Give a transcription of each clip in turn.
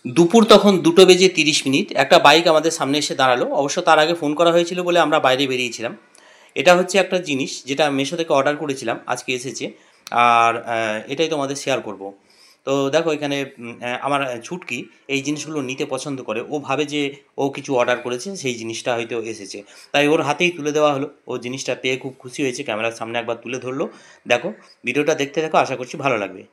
দুপুর তখন 2:30 একটা বাইক আমাদের সামনে এসে দাঁড়ালো। অবশ্য তার আগে ফোন করা হয়েছিল বলে আমরা বাইরে বেরিয়েছিলাম। এটা হচ্ছে একটা জিনিস যেটা মিশো থেকে অর্ডার করেছিলাম, আজকে এসেছে। আর এটাই তোমাদের শেয়ার করব। তো দেখো এখানে আমার ছুটকি এই জিনিসগুলো নিতে পছন্দ করে। ও ভাবে যে ও কিছু অর্ডার করেছে, সেই জিনিসটা হয়তো এসেছে, তাই ওর হাতেই তুলে দেওয়া হলো। ও জিনিসটা পেয়ে খুব খুশি হয়েছে, ক্যামেরার সামনে একবার তুলে ধরলো। দেখো, ভিডিওটা দেখতে দেখো, আশা করছি ভালো লাগবে।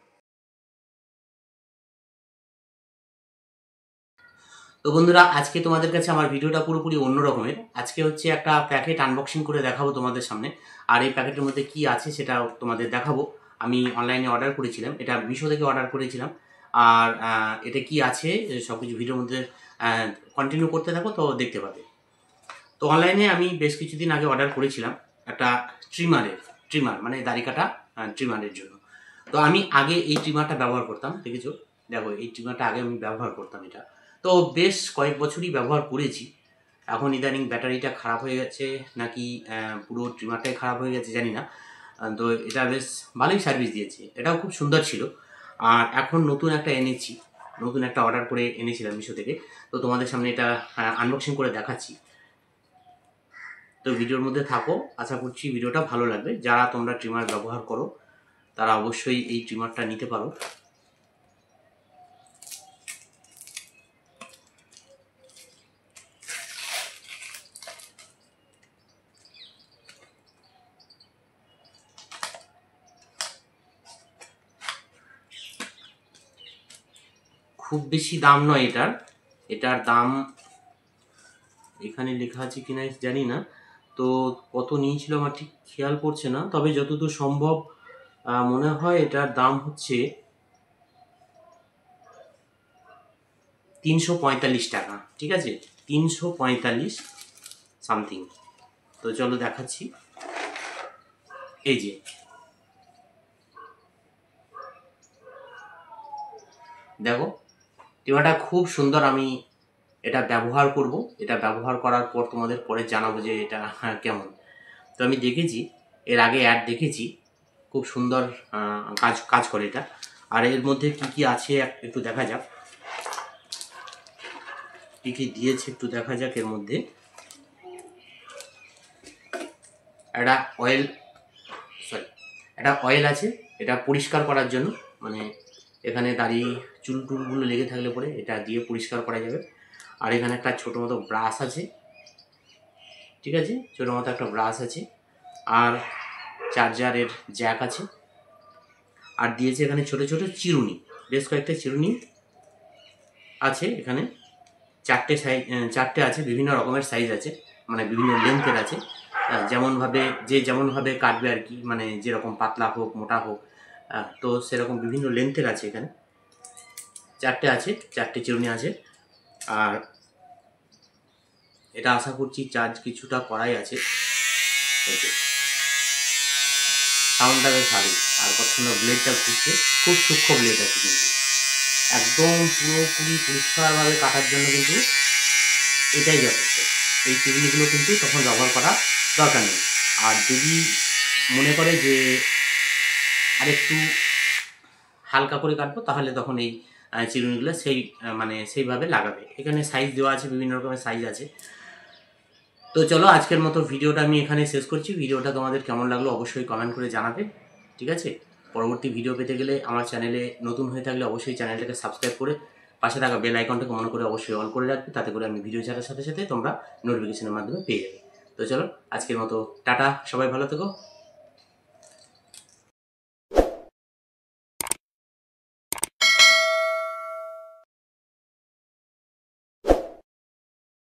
তো বন্ধুরা, আজকে তোমাদের কাছে আমার ভিডিওটা পুরোপুরি অন্য রকমের। আজকে হচ্ছে একটা প্যাকেট আনবক্সিং করে দেখাবো তোমাদের সামনে। আর এই প্যাকেটের মধ্যে কি আছে সেটা তোমাদের দেখাবো। আমি অনলাইনে অর্ডার করেছিলাম, এটা মিশো থেকে অর্ডার করেছিলাম। আর এটা কি আছে সব কিছু ভিডিওর মধ্যে কন্টিনিউ করতে থাকো, তো দেখতে পাবে। তো অনলাইনে আমি বেশ কিছুদিন আগে অর্ডার করেছিলাম একটা ট্রিমার মানে দাড়ি কাটা ট্রিমারের জন্য। তো আমি আগে এই ট্রিমারটা ব্যবহার করতাম, দেখেছো? দেখো, এই ট্রিমারটা আগে আমি ব্যবহার করতাম এটা। তো বেশ কয়েক বছরই ব্যবহার করেছি। এখন ইদানিং ব্যাটারিটা খারাপ হয়ে গেছে, নাকি পুরো ট্রিমারটাই খারাপ হয়ে গেছে জানি না। তো এটা বেশ ভালোই সার্ভিস দিয়েছে, এটাও খুব সুন্দর ছিল। আর এখন নতুন একটা এনেছি, নতুন একটা অর্ডার করে এনেছিলাম মিশো থেকে। তো তোমাদের সামনে এটা আনবক্সিং করে দেখাচ্ছি। তো ভিডিওর মধ্যে থাকো, আশা করছি ভিডিওটা ভালো লাগবে। যারা তোমরা ট্রিমার ব্যবহার করো তারা অবশ্যই এই ট্রিমারটা নিতে পারো। খুব বেশি দাম নয় এটার। এটার দাম এখানে লেখা আছে কিনা জানি না। তো কত নিয়েছিল আমার ঠিক খেয়াল পড়ছে না, তবে যতদূর সম্ভব মনে হয় এটার দাম হচ্ছে 345 টাকা। ঠিক আছে, 345 সামথিং। তো চলো দেখাচ্ছি। এই যে দেখো, টিমাটা খুব সুন্দর। আমি এটা ব্যবহার করব, এটা ব্যবহার করার পর তোমাদের পরে জানাবো যে এটা কেমন। তো আমি দেখেছি, এর আগে অ্যাড দেখেছি, খুব সুন্দর কাজ কাজ করে এটা। আর এর মধ্যে কি কি আছে একটু দেখা যাক, কি কি দিয়েছে একটু দেখা যাক। এর মধ্যে একটা অয়েল, সরি, একটা অয়েল আছে, এটা পরিষ্কার করার জন্য। মানে এখানে দাড়ি চুল টুলগুলো লেগে থাকলে পরে এটা দিয়ে পরিষ্কার করা যাবে। আর এখানে একটা ছোটো মতো ব্রাশ আছে, ঠিক আছে, ছোটো মতো একটা ব্রাশ আছে। আর চার্জারের জ্যাক আছে। আর দিয়েছে এখানে ছোট ছোট চিরুনি, বেশ কয়েকটা চিরুনি আছে এখানে। চারটে সাইজ, চারটে আছে, বিভিন্ন রকমের সাইজ আছে, মানে বিভিন্ন লেন্থের আছে। যেমনভাবে যেমনভাবে কাটবে আর কি, মানে যেরকম পাতলা হোক মোটা হোক, তো সেরকম বিভিন্ন লেন্থের আছে এখানে। চারটে আছে, চারটে চিরুনি আছে। আর এটা আশা করছি চার্জ কিছুটা করাই আছে। সাউন্ডটা বেশ ভালো। আর কত সুন্দর ব্লেডটা ঘুরছে, খুব সূক্ষ্ম ব্লেড আছে কিন্তু। একদম পুরোপুরি পরিষ্কারভাবে কাটার জন্য কিন্তু এটাই যথেষ্ট। এই চিরুনিগুলো কিন্তু তখন ব্যবহার করা দরকার নেই। আর যদি মনে করে যে আরেকটু হালকা করে কাটবো, তাহলে তখন এই চিরুনিগুলো মানে সেইভাবে লাগাবে। এখানে সাইজ দেওয়া আছে, বিভিন্ন রকমের সাইজ আছে। তো চলো, আজকের মতো ভিডিওটা আমি এখানে শেষ করছি। ভিডিওটা তোমাদের কেমন লাগলো অবশ্যই কমেন্ট করে জানাবে, ঠিক আছে? পরবর্তী ভিডিও পেতে গেলে আমার চ্যানেলে নতুন হয়ে থাকলে অবশ্যই চ্যানেলটাকে সাবস্ক্রাইব করে পাশে থাকা বেল আইকনটাকে মনে করে অবশ্যই অল করে রাখবে, তাতে করে আমি ভিডিও ছাড়ার সাথে সাথে তোমরা নোটিফিকেশনের মাধ্যমে পেয়ে যাবে। তো চলো, আজকের মতো টাটা, সবাই ভালো থেকো।